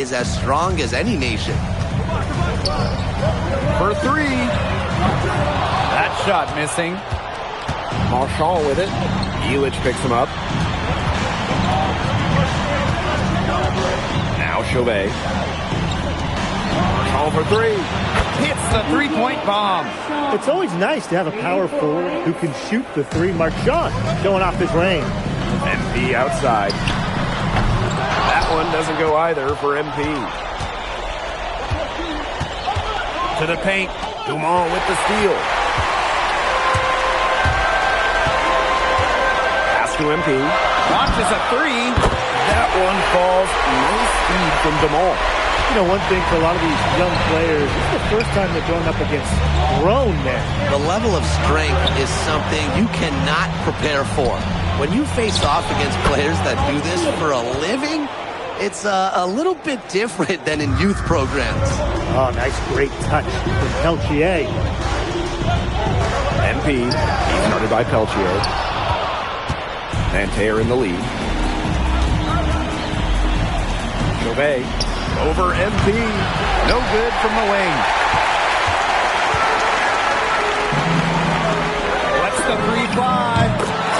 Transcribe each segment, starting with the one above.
is as strong as any nation. For three. That shot missing. Marchand with it. Illich picks him up. Now Chauvet. Marchand for three. Hits the three-point bomb. It's always nice to have a power forward who can shoot the three. Marchand going off his range. MP outside. That one doesn't go either for MP. To the paint. Dumont with the steal. Pass to MP. Launches a three. That one falls. Nice speed from Dumont. You know, one thing for a lot of these young players, it's the first time they're going up against grown men. The level of strength is something you cannot prepare for. When you face off against players that do this for a living, it's a little bit different than in youth programs. Oh, nice, great touch from Peltier. MP, started by Peltier. Nanterre in the lead. Chauvet. Over MP. No good from the wing. Lets the three fly.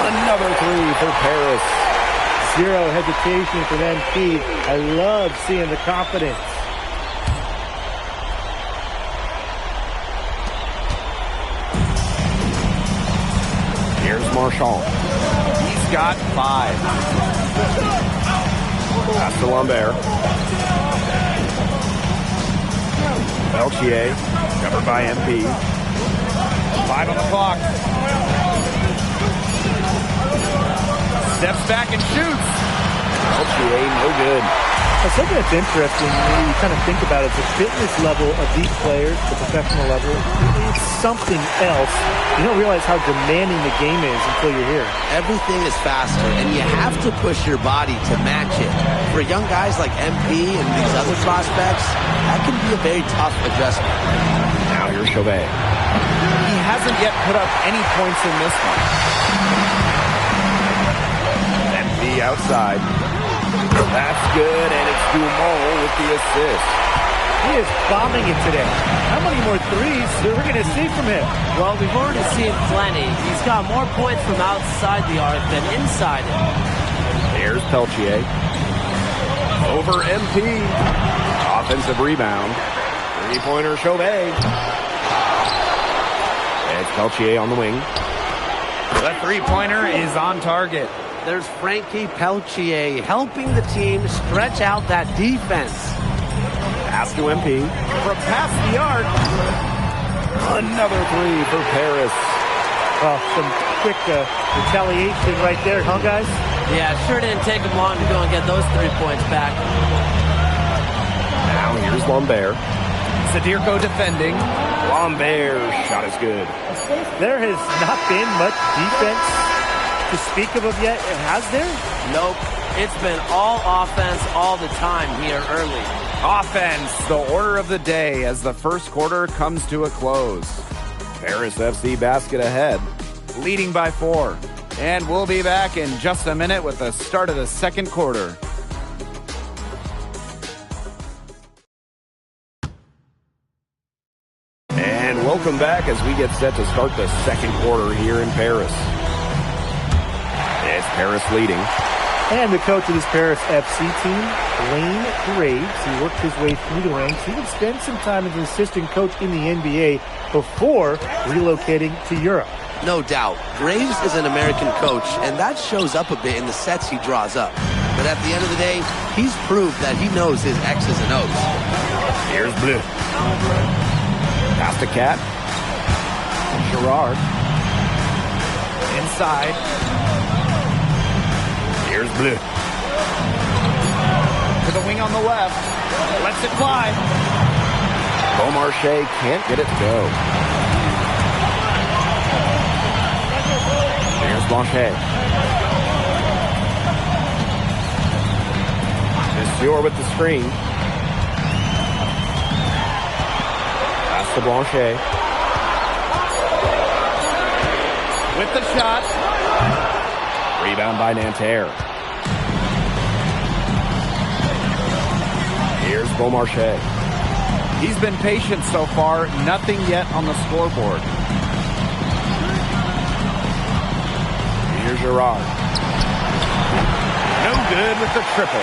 Another three for Paris. Zero hesitation from MP. I love seeing the confidence. Here's Marchand. He's got five. Pass to Lambert. Peltier, covered by MP. 5 on the clock. Steps back and shoots. Peltier, no good. Something that's interesting when you kind of think about it, the fitness level of these players, the professional level, it's something else. You don't realize how demanding the game is until you're here. Everything is faster, and you have to push your body to match it. For young guys like MP and these other prospects, that can be a very tough adjustment. Now here's Chauvet. He hasn't yet put up any points in this one. MP outside. That's good, and it's Dumont with the assist. He is bombing it today. How many more threes are we going to see from him? Well, we've already seen plenty. He's got more points from outside the arc than inside it. There's Peltier. Over MP. Offensive rebound. Three-pointer Chauvet. It's Peltier on the wing. The three-pointer is on target. There's Frankie Peltier helping the team stretch out that defense. Pass to MP. From past the arc. Another three for Paris. Well, some quick retaliation right there, huh, guys? Yeah, sure didn't take him long to go and get those 3 points back. Now here's Lambert. Sadirko defending. Lambert's shot is good. There has not been much defense to speak of yet, has there? Nope. It's been all offense all the time here early. Offense, the order of the day as the first quarter comes to a close. Paris FC basket ahead. Leading by 4. And we'll be back in just a minute with the start of the second quarter. And welcome back as we get set to start the second quarter here in Paris. It's Paris leading. And the coach of this Paris FC team, Blaine Graves, he worked his way through the ranks. He would spend some time as an assistant coach in the NBA before relocating to Europe. No doubt. Graves is an American coach, and that shows up a bit in the sets he draws up. But at the end of the day, he's proved that he knows his X's and O's. Here's Bleu. Pass to Cat. Gerard. Inside. Here's Bleu. To the wing on the left. Lets it fly. Beaumarchais can't get it to go. Here's Blanchet. Monsieur with the screen. Pass to Blanchet. With the shot. Rebound by Nanterre. Beaumarchais. He's been patient so far. Nothing yet on the scoreboard. Here's Girard. No good with the triple.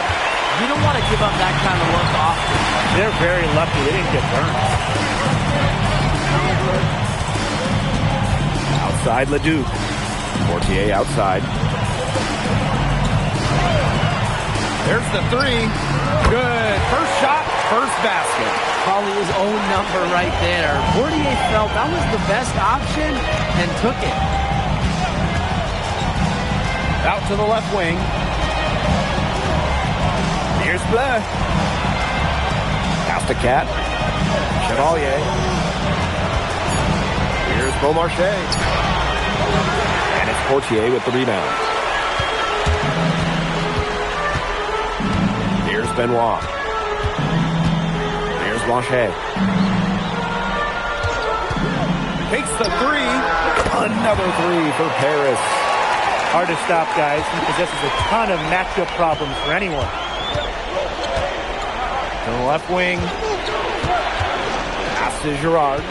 You don't want to give up that kind of look often. They're very lucky they didn't get burned. Outside Leduc. Fortier outside. There's the three. Good. First shot, first basket. Probably his own number right there. Fortier felt that was the best option and took it. Out to the left wing. Here's Bleu. Pass to Cat. Chevalier. Here's Beaumarchais. And it's Fortier with the rebound. Here's Benoit. Here's Blanchet. Takes the three. Another three for Paris. Hard to stop, guys. He possesses a ton of matchup problems for anyone. To the left wing. Pass to Girard.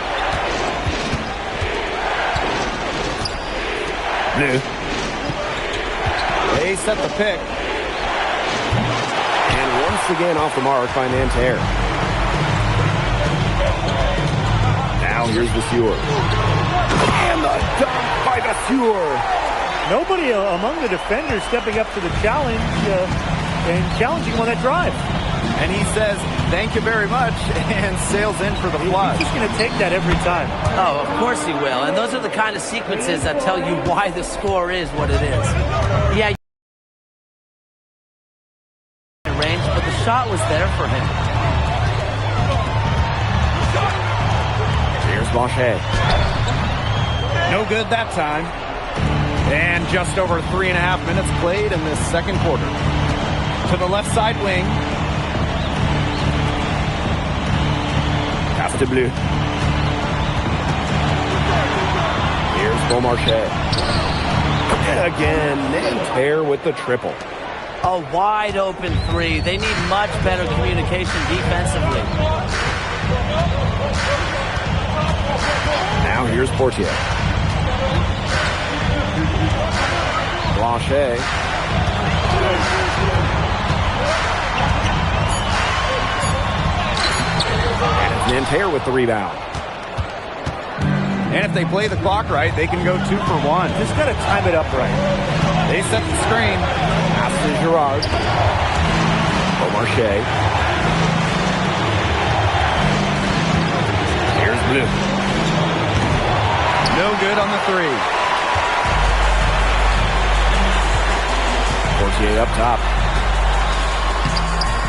Bleu. They set the pick. And once again off the mark by Nanterre. Now here's Vasseur. And the dunk by Vasseur. Nobody among the defenders stepping up to the challenge and challenging on that drive. And he says, thank you very much, and sails in for the flush. He's just going to take that every time. Oh, of course he will. And those are the kind of sequences that tell you why the score is what it is. Yeah, range, but the shot was there for him. Here's Blanchet. No good that time. And just over 3.5 minutes played in this second quarter. To the left side wing. Pass to Bleu. Here's Beaumarchais. And again, Nanterre with the triple. A wide open three. They need much better communication defensively. Now here's Fortier. Blanchet. And it's Nanterre with the rebound. And if they play the clock right, they can go 2 for 1. Just got to time it up right. They set the screen. Pass to Girard. Beaumarchais. Here's Bleu. No good on the three. Fortier up top.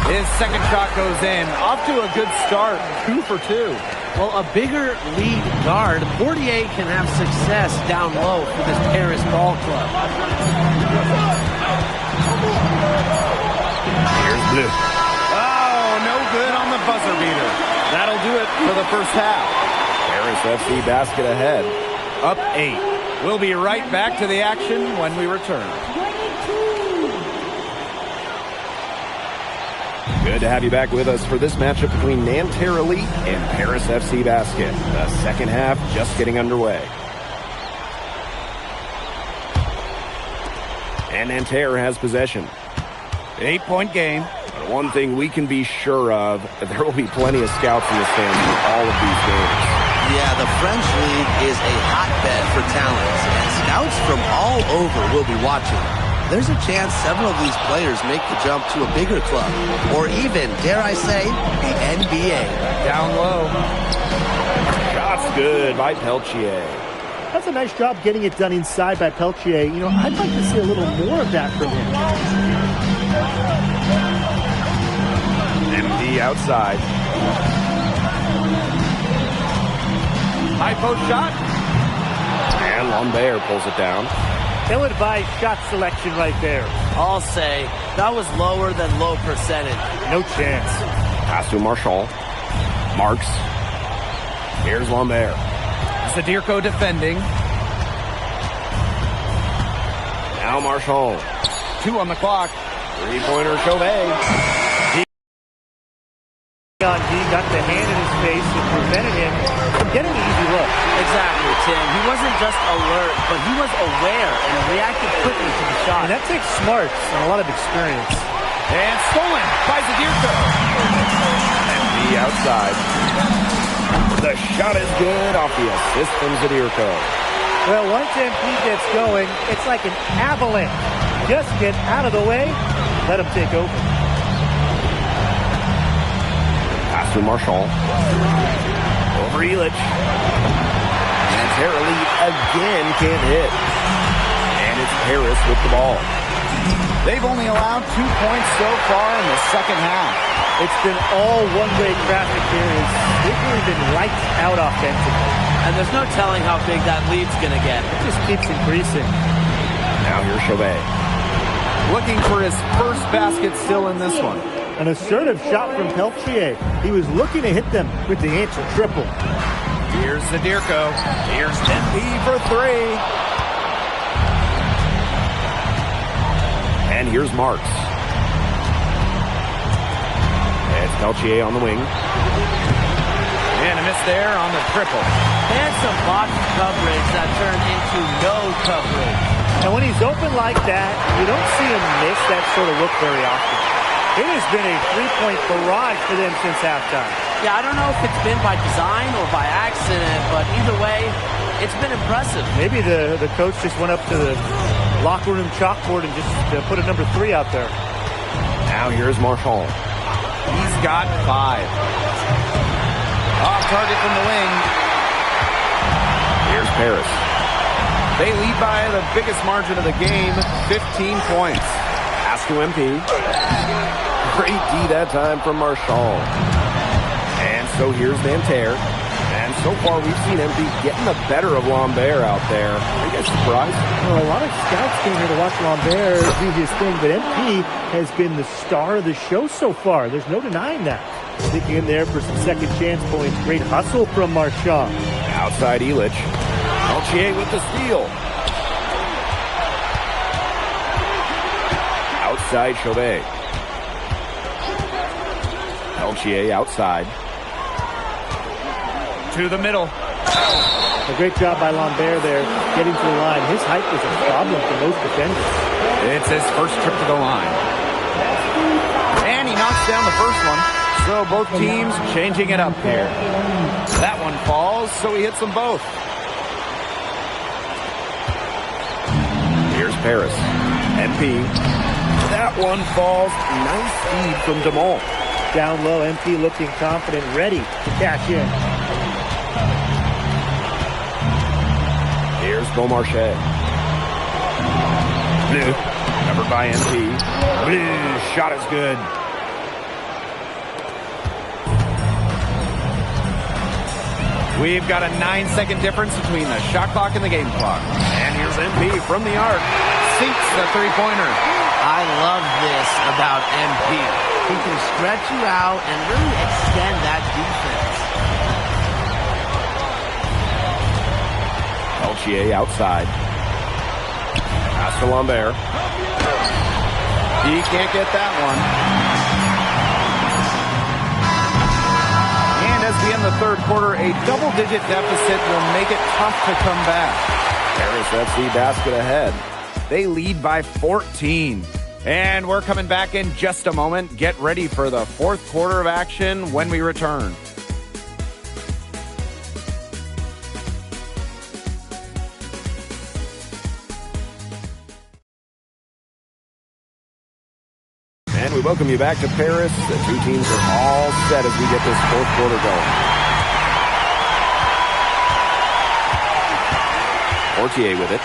His second shot goes in. Off to a good start. 2 for 2. Well, a bigger lead guard, Fortier can have success down low for this Paris ball club. Here's Bleu. Oh, no good on the buzzer beater. That'll do it for the first half. Paris FC basket ahead. Up 8. We'll be right back to the action when we return. Good to have you back with us for this matchup between Nanterre Elite and Paris FC Basket. The second half just getting underway. And Nanterre has possession. 8-point game. But one thing we can be sure of, there will be plenty of scouts in the stands for all of these games. Yeah, the French League is a hotbed for talents, and scouts from all over will be watching. There's a chance several of these players make the jump to a bigger club, or even, dare I say, the NBA. Down low. Shots good by Peltier. That's a nice job getting it done inside by Peltier. You know, I'd like to see a little more of that from him. MD outside. High post shot. And Lambert pulls it down. Ill-advised shot selection right there. I'll say that was lower than low percentage. No chance. Pass to Marshall. Marks. Here's Lambert. Sadirko defending. Now Marshall. 2 on the clock. Three-pointer Chauvet. on D got the hand in his face and prevented him from getting an easy look. Exactly, Tim. He wasn't just alert, but he was aware and reacted quickly to the shot. And that takes smarts and a lot of experience. And stolen by Zadirko. MP outside. The shot is good off the assist from Zadirko. Well, once MP gets going, it's like an avalanche. Just get out of the way, let him take over. Pass to Marshall. Over Illich. And Terrelli again can't hit. And it's Harris with the ball. They've only allowed 2 points so far in the second half. It's been all one-way traffic here. They've really been lights out offensively. And there's no telling how big that lead's going to get. It just keeps increasing. Now here's Chauvet. Looking for his first basket still in this one. An assertive shot from Peltier. He was looking to hit them with the answer triple. Here's Zadirko. Here's MP for three. And here's Marks. It's Peltier on the wing. And a miss there on the triple. And some box coverage that turned into no coverage. And when he's open like that, you don't see him miss that sort of look very often. It has been a three-point barrage for them since halftime. Yeah, I don't know if it's been by design or by accident, but either way, it's been impressive. Maybe the coach just went up to the locker room chalkboard and just put a number 3 out there. Now here's Marshall. He's got 5. Off target from the wing. Here's Paris. They lead by the biggest margin of the game, 15 points. Pass to MP. Great D that time from Marshall. And so here's Nanterre. And so far we've seen MP getting the better of Lambert out there. Are you guys surprised? Well, a lot of scouts came here to watch Lambert do his thing, but MP has been the star of the show so far. There's no denying that. Sticking in there for some second chance points. Great hustle from Marchand. Outside Illich. Peltier with the steal. Outside Chauvet. Peltier outside. To the middle. A great job by Lambert there, getting to the line. His height was a problem for most defenders. It's his first trip to the line. And he knocks down the first one. So both teams changing it up here. That one falls, so he hits them both. Here's Paris. MP. That one falls. Nice feed from DeMont. Down low, MP looking confident, ready to cash in. Here's Beaumarchais. Bleu. Covered by MP. Bleu. Shot is good. We've got a 9-second difference between the shot clock and the game clock. And here's MP from the arc. Sinks the three-pointer. I love this about MP. He can stretch you out and really extend that defense. Peltier outside. Pass to Lambert. He can't get that one. And as we end the third quarter, a double-digit deficit will make it tough to come back. Paris FC basket ahead. They lead by 14. And we're coming back in just a moment. Get ready for the fourth quarter of action when we return. And we welcome you back to Paris. The two teams are all set as we get this fourth quarter going. Fortier with it.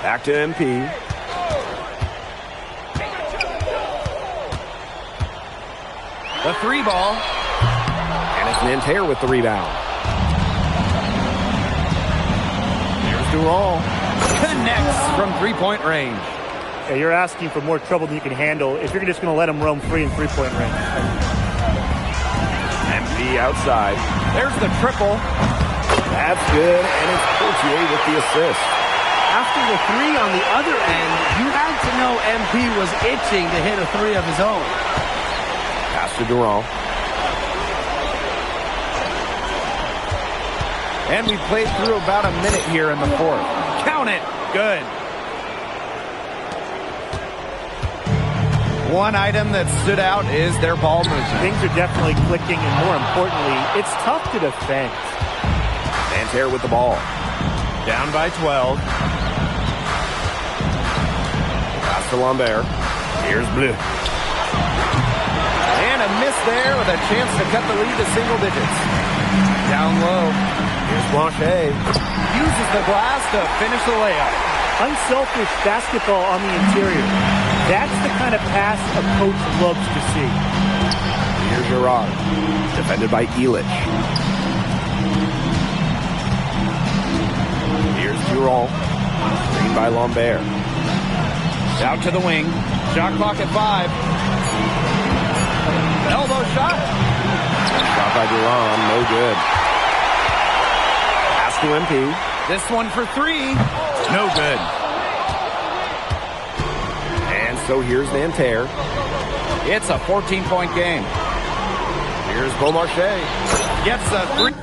Back to MP. The 3 ball. And it's Nanterre with the rebound. Here's Durant. Connects from 3-point range. Yeah, you're asking for more trouble than you can handle if you're just going to let him roam free in 3-point range. MP outside. There's the triple. That's good, and it's Portier with the assist. After the 3 on the other end, you had to know MP was itching to hit a 3 of his own. Pass to Durant. And we played through about a minute here in the 4th. Count it. Good. One item that stood out is their ball movement. Things are definitely clicking, and more importantly, it's tough to defend. Nanterre with the ball. Down by 12. Pass to Lambert. Here's Bleu. And a miss there with a chance to cut the lead to single digits. Down low. Here's Blanchet. Uses the glass to finish the layup. Unselfish basketball on the interior. That's the kind of pass a coach loves to see. Here's Gerard. Defended by Elich. Here's Durant. Screened by Lambert. Out to the wing. Shot clock at 5. Elbow shot. Shot by Durant. No good. Pass to MP. This one for 3. No good. And so here's Nanterre. It's a 14-point game. Here's Beaumarchais. Gets a 3.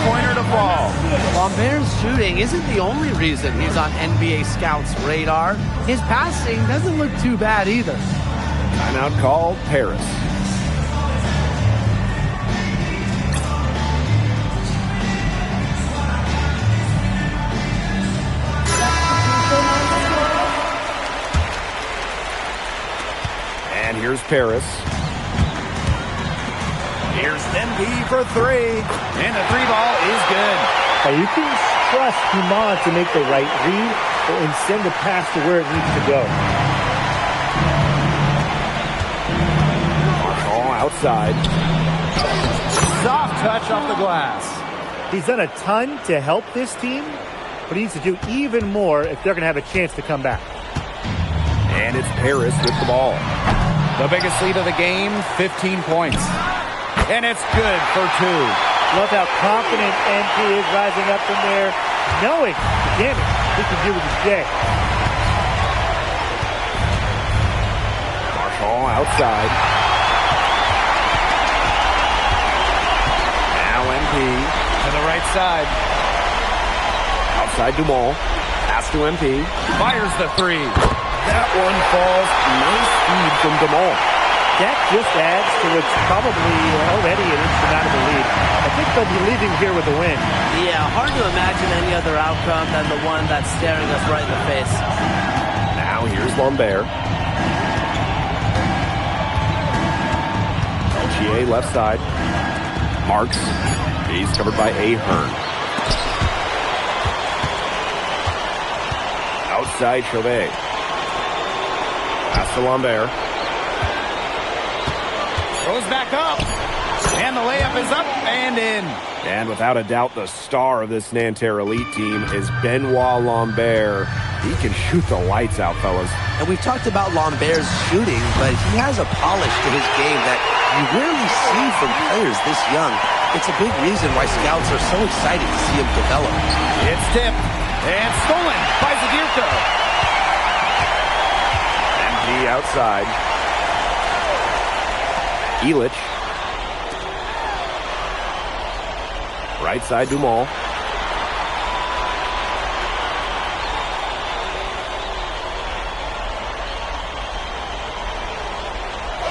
Pointer to fall. Lambert's shooting isn't the only reason he's on NBA scouts' radar. His passing doesn't look too bad either. Timeout called Paris. And here's Paris. Here's MP for 3. And the 3 ball is good. You can trust Dumont to make the right read and send the pass to where it needs to go. Marshall outside. Soft touch off the glass. He's done a ton to help this team, but he needs to do even more if they're going to have a chance to come back. And it's Paris with the ball. The biggest lead of the game, 15 points. And it's good for 2. Love how confident MP is rising up from there, knowing the damage he can do with his day. Marshall outside. Now MP. To the right side. Outside Dumont. Pass to MP. Fires the three. That one falls. Nice feed from Dumont. That just adds to what's probably already an insurmountable lead. I think they'll be leaving here with a win. Yeah, hard to imagine any other outcome than the one that's staring us right in the face. Now here's Lambert. Elchier left side. Marks. He's covered by Ahern. Outside Chauvet. Pass to Lambert. Throws back up. And the layup is up and in. And without a doubt, the star of this Nanterre Elite team is Benoit Lambert. He can shoot the lights out, fellas. And we've talked about Lambert's shooting, but he has a polish to his game that you rarely see from players this young. It's a big reason why scouts are so excited to see him develop. It's tipped and stolen by Zadirko. MP outside. Elich. Right side Dumont.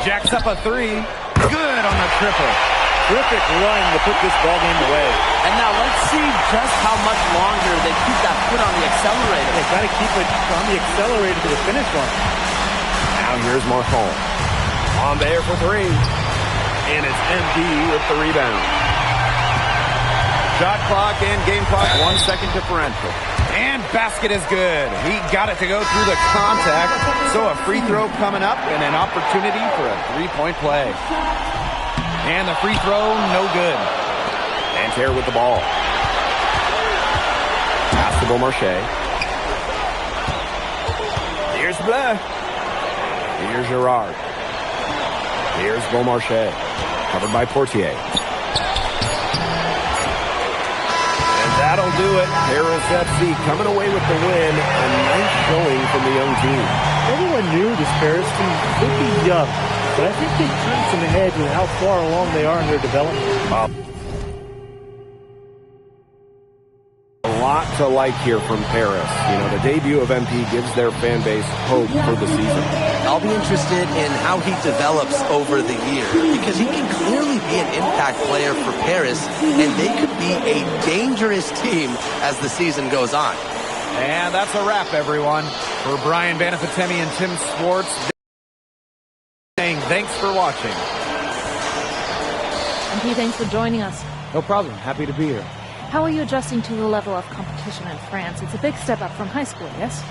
Jacks up a three. Good on the triple. Terrific run to put this ball game away. And now let's see just how much longer they keep that foot on the accelerator. They got to keep it on the accelerator to the finish line. Now here's Marcon. Lambert for three. And it's MP with the rebound. Shot clock and game clock, 1 second differential. And basket is good. He got it to go through the contact. So a free throw coming up and an opportunity for a three-point play. And the free throw, no good. Nanterre with the ball. Pass to Beaumarchais. Here's Bleu. Here's Girard. Here's Beaumarchais. Covered by Portier. And that'll do it. Paris FC coming away with the win. A nice showing from the young team. Everyone knew this Paris team could be young, but I think they turned some ahead with how far along they are in their development. A lot to like here from Paris. You know, the debut of MP gives their fan base hope for the season. I'll be interested in how he develops over the year because he can clearly be an impact player for Paris, and they could be a dangerous team as the season goes on. And that's a wrap, everyone. For Brian Banafitemi and Tim Swartz, saying thanks for watching. And Pete, thanks for joining us. No problem. Happy to be here. How are you adjusting to the level of competition in France? It's a big step up from high school, yes?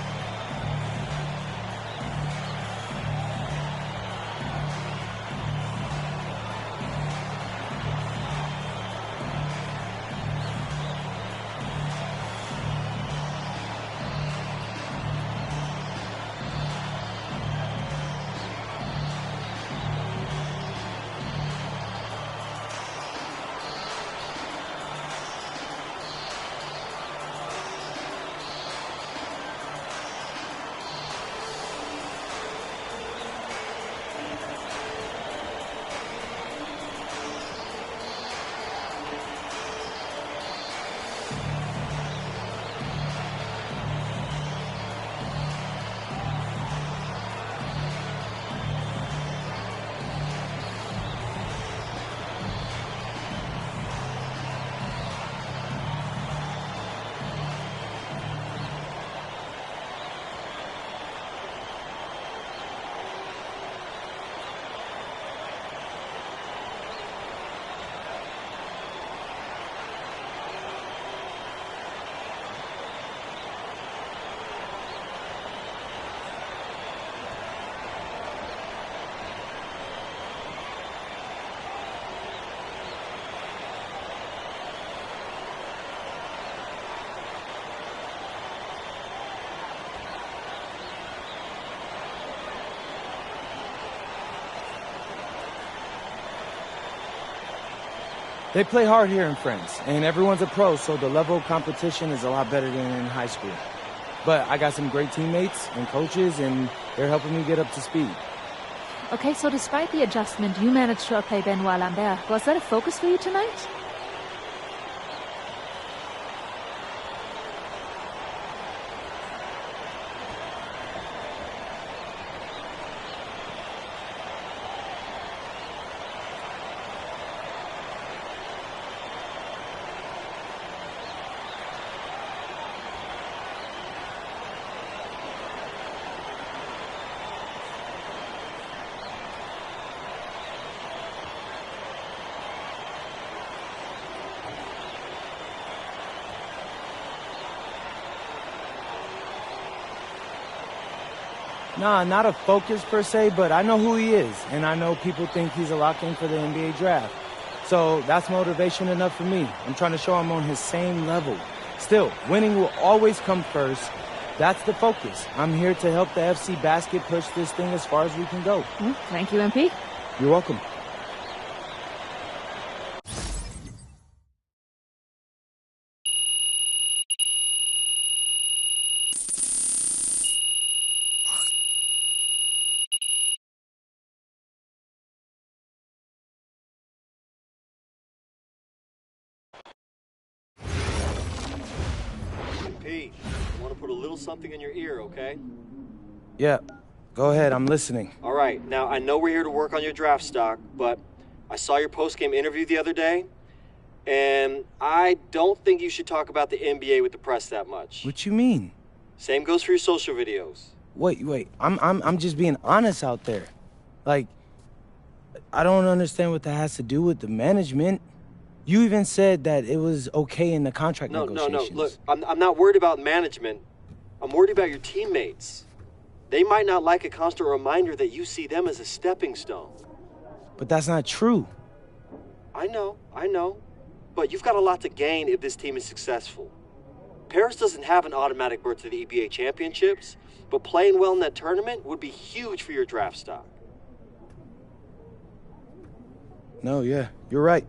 They play hard here in France, and everyone's a pro, so the level of competition is a lot better than in high school. But I got some great teammates and coaches, and they're helping me get up to speed. Okay, so despite the adjustment, you managed to outplay Benoit Lambert. Was that a focus for you tonight? Nah, not a focus per se, but I know who he is, and I know people think he's a lock-in for the NBA draft. So that's motivation enough for me. I'm trying to show him on his same level. Still, winning will always come first. That's the focus. I'm here to help the FC Basket push this thing as far as we can go. Thank you, MP. You're welcome. Pete, I want to put a little something in your ear, okay? Yeah, go ahead. I'm listening. All right, now I know we're here to work on your draft stock, but I saw your post-game interview the other day, and I don't think you should talk about the NBA with the press that much. What you mean? Same goes for your social videos. Wait. I'm just being honest out there. Like, I don't understand what that has to do with the management. You even said that it was okay in the contract negotiations. No. Look, I'm not worried about management. I'm worried about your teammates. They might not like a constant reminder that you see them as a stepping stone. But that's not true. I know. But you've got a lot to gain if this team is successful. Paris doesn't have an automatic berth to the EBA championships, but playing well in that tournament would be huge for your draft stock. No, yeah, you're right.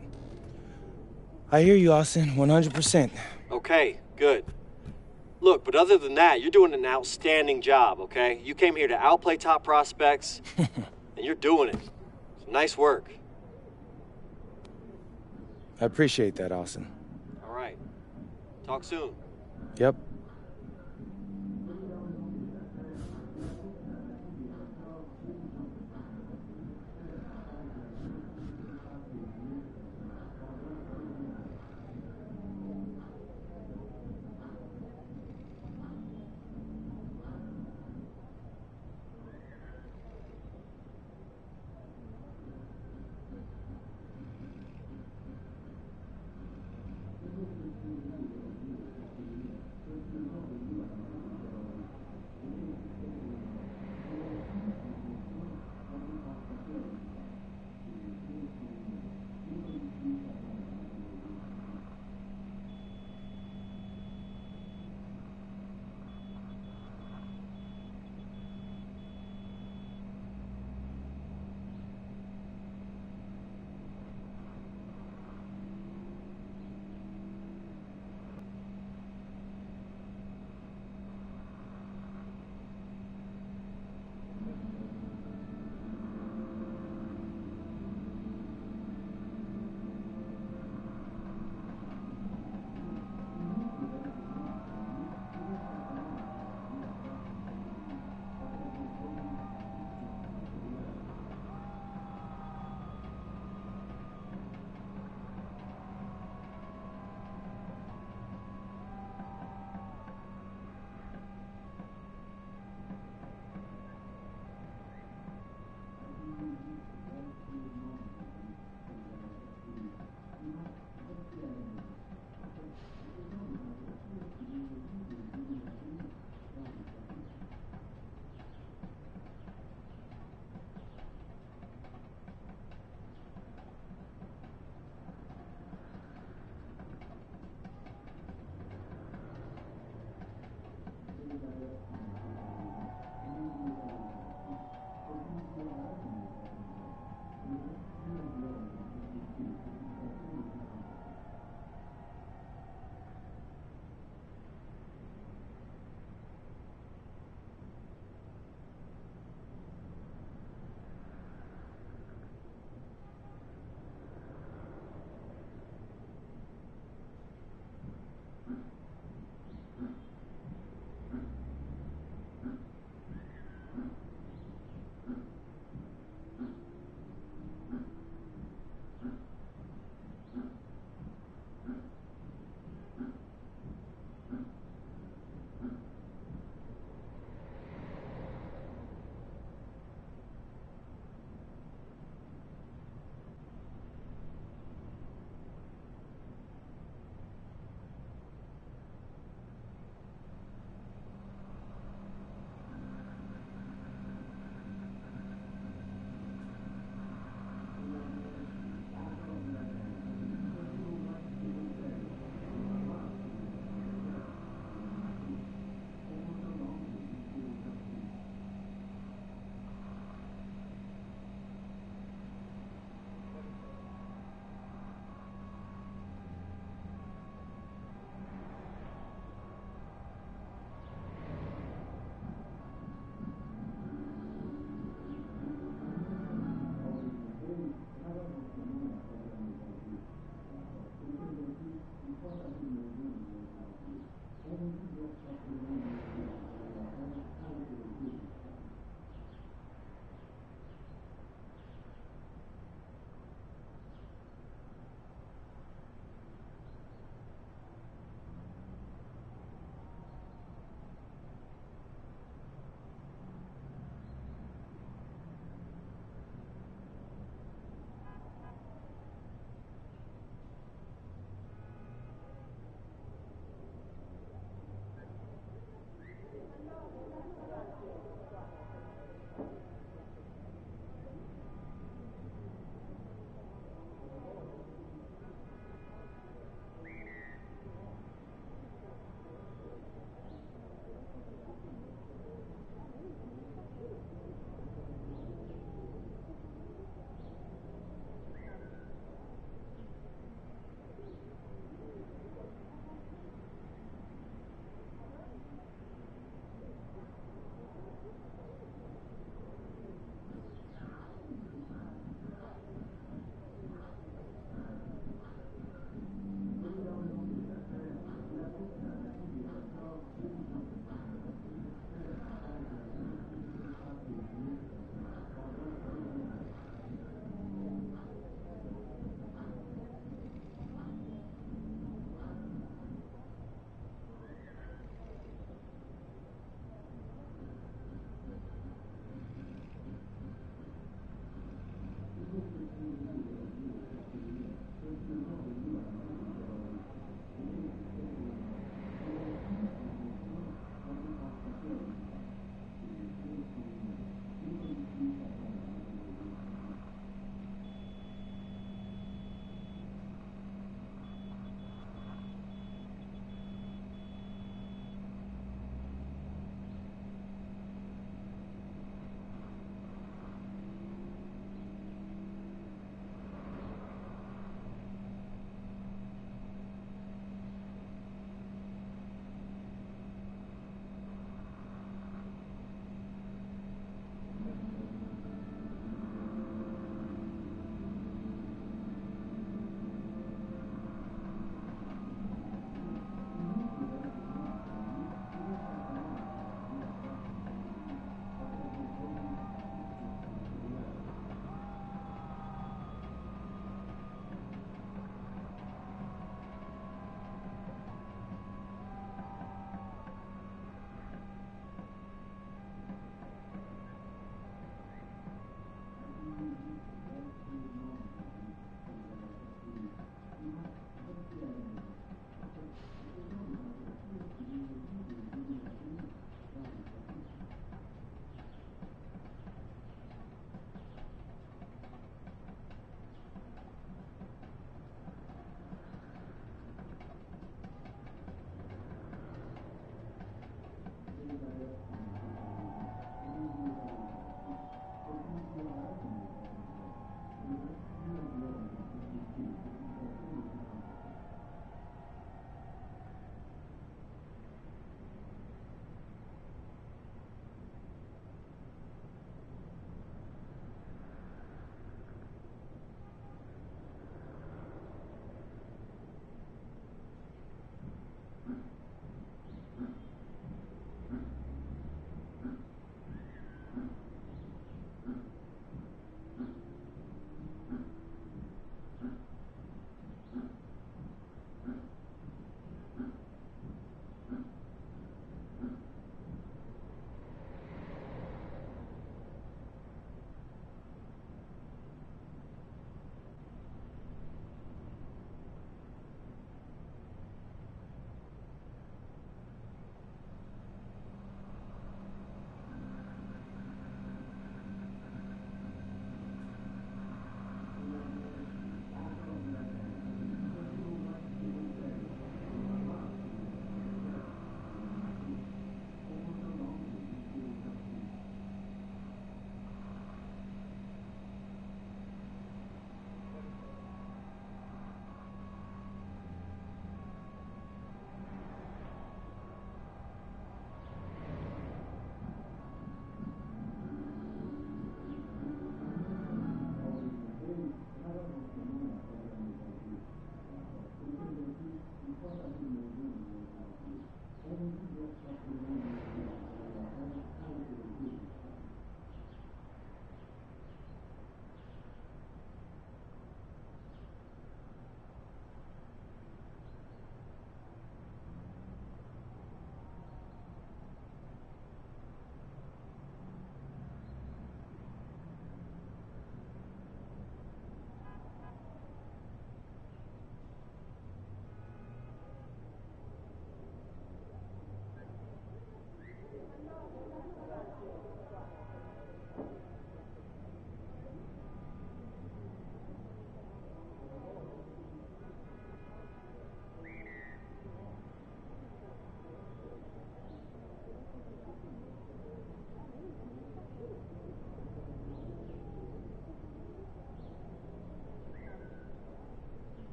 I hear you, Austin, 100%. Okay, good. Look, but other than that, you're doing an outstanding job, okay? You came here to outplay top prospects, and you're doing it. So nice work. I appreciate that, Austin. All right. Talk soon. Yep.